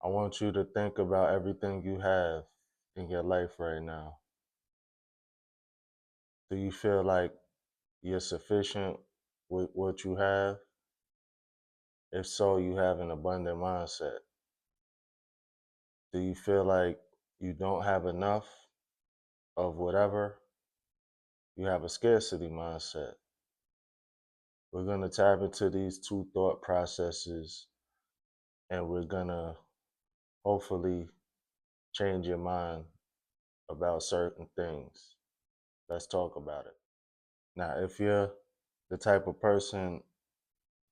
I want you to think about everything you have in your life right now. Do you feel like you're sufficient with what you have? If so, you have an abundant mindset. Do you feel like you don't have enough of whatever? You have a scarcity mindset. We're going to tap into these two thought processes and we're going to hopefully change your mind about certain things. Let's talk about it. Now, if you're the type of person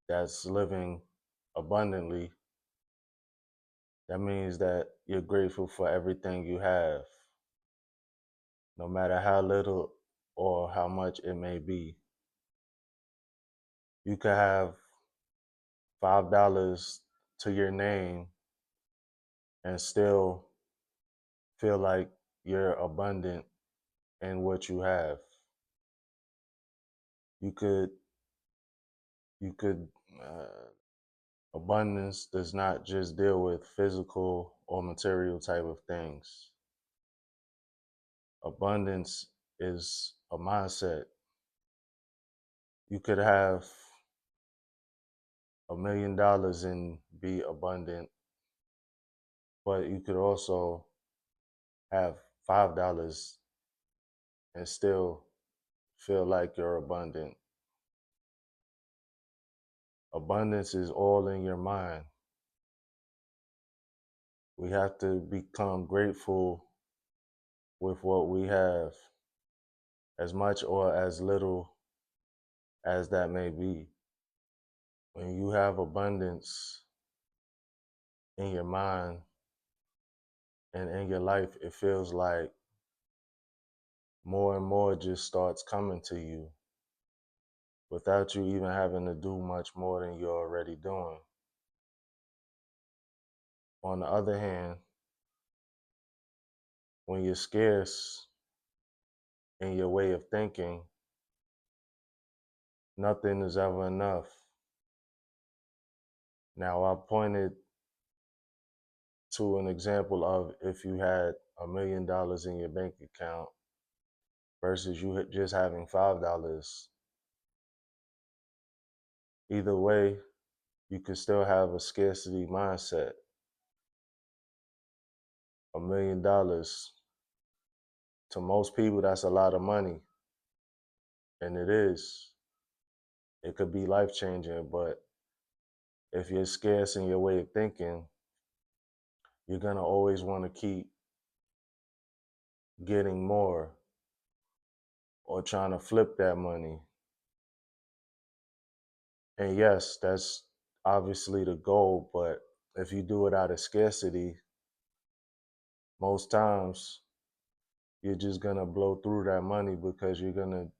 that's living abundantly, that means that you're grateful for everything you have, no matter how little or how much it may be. You could have $5 to your name and still feel like you're abundant in what you have. You could, you could, uh, abundance does not just deal with physical or material type of things. Abundance is a mindset. You could have $1 million and be abundant, but you could also have $5 and still feel like you're abundant. Abundance is all in your mind. We have to become grateful with what we have, as much or as little as that may be. When you have abundance in your mind and in your life, it feels like more and more just starts coming to you without you even having to do much more than you're already doing. On the other hand, when you're scarce in your way of thinking, nothing is ever enough. Now, I pointed to an example of if you had $1 million in your bank account versus you just having $5. Either way, you could still have a scarcity mindset. $1 million to most people, that's a lot of money, and it is. It could be life changing, but if you're scarce in your way of thinking, you're gonna always want to keep getting more or trying to flip that money. And yes, that's obviously the goal, but if you do it out of scarcity, most times you're just gonna blow through that money because you're gonna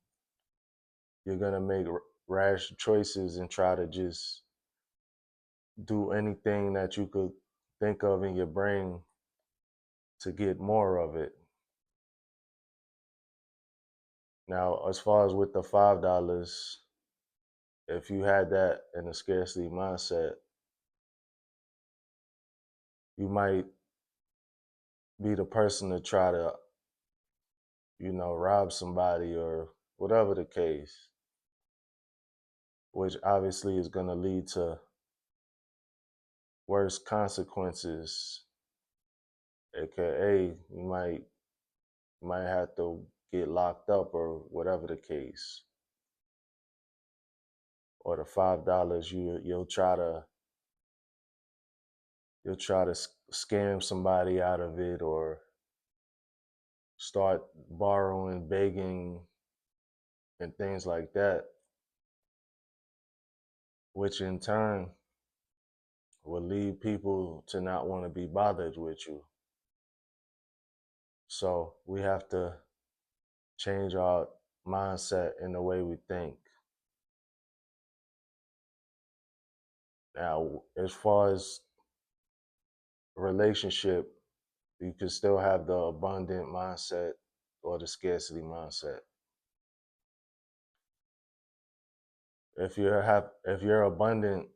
make rash choices and try to just do anything that you could think of in your brain to get more of it. Now, as far as with the $5, if you had that in a scarcity mindset, you might be the person to try to, rob somebody or whatever the case, which obviously is going to lead to worse consequences. AKA, you might have to get locked up or whatever the case. Or the $5, you'll try to scam somebody out of it or start borrowing, begging, and things like that, which in turn will lead people to not want to be bothered with you. So we have to change our mindset in the way we think. Now, as far as relationship, you can still have the abundant mindset or the scarcity mindset. If you're abundant,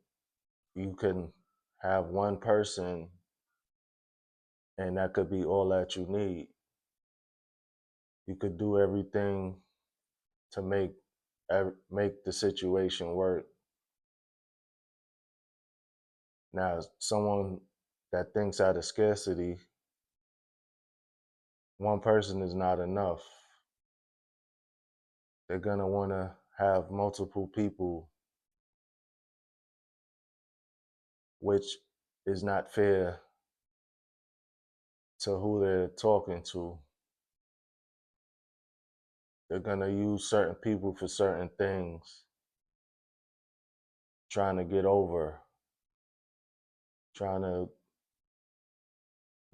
you can have one person and that could be all that you need. You could do everything to make the situation work. Now, someone that thinks out of scarcity, one person is not enough. They're gonna want to have multiple people, which is not fair to who they're talking to. They're gonna use certain people for certain things, trying to get over, trying to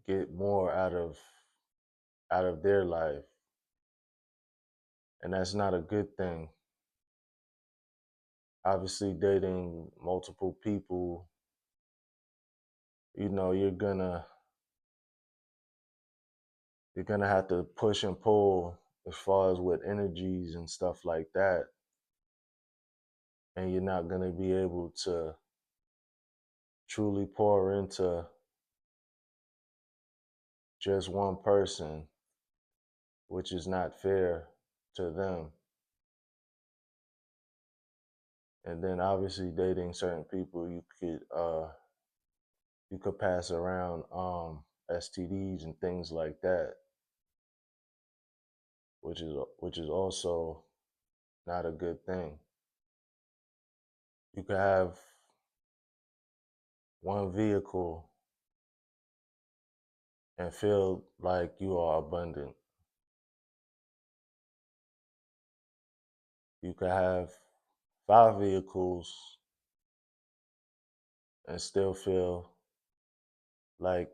get more out of their life, and that's not a good thing. Obviously, dating multiple people, you're gonna have to push and pull as far as with energies and stuff like that, and you're not gonna be able to truly pour into just one person, which is not fair to them. And then obviously dating certain people, you could pass around STDs and things like that, which is also not a good thing. You could have one vehicle and feel like you are abundant. You could have 5 vehicles and still feel like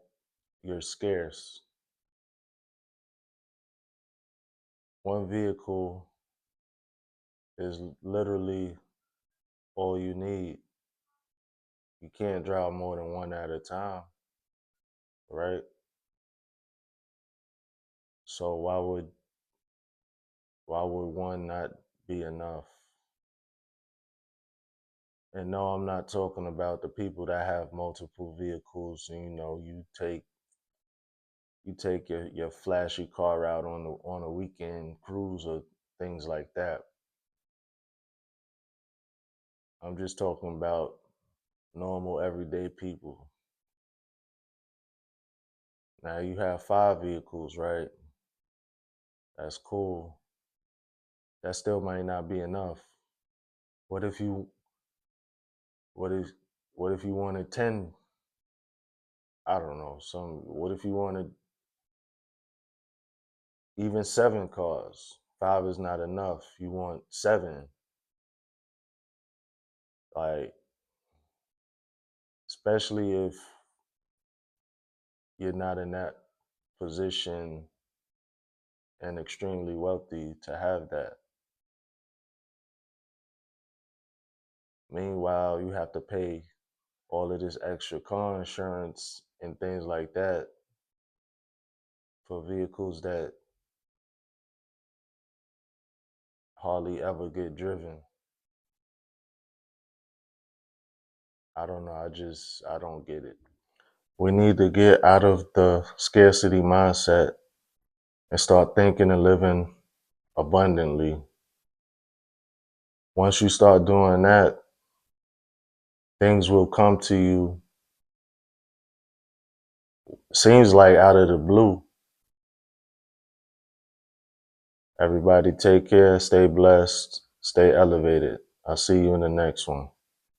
you're scarce. One vehicle is literally all you need. You can't drive more than one at a time, right? So why would one not be enough? And no, I'm not talking about the people that have multiple vehicles and you take your flashy car out on a weekend cruise or things like that. I'm just talking about normal everyday people. Now you have 5 vehicles, right? That's cool. That still might not be enough. What if you what if what if you wanted 10? I don't know. What if you wanted even 7 cars? 5 is not enough. You want 7. Like, especially if you're not in that position and extremely wealthy to have that. Meanwhile, you have to pay all of this extra car insurance and things like that for vehicles that hardly ever get driven. I don't know. I don't get it. We need to get out of the scarcity mindset and start thinking and living abundantly. Once you start doing that, things will come to you, seems like out of the blue. Everybody take care, stay blessed, stay elevated. I'll see you in the next one.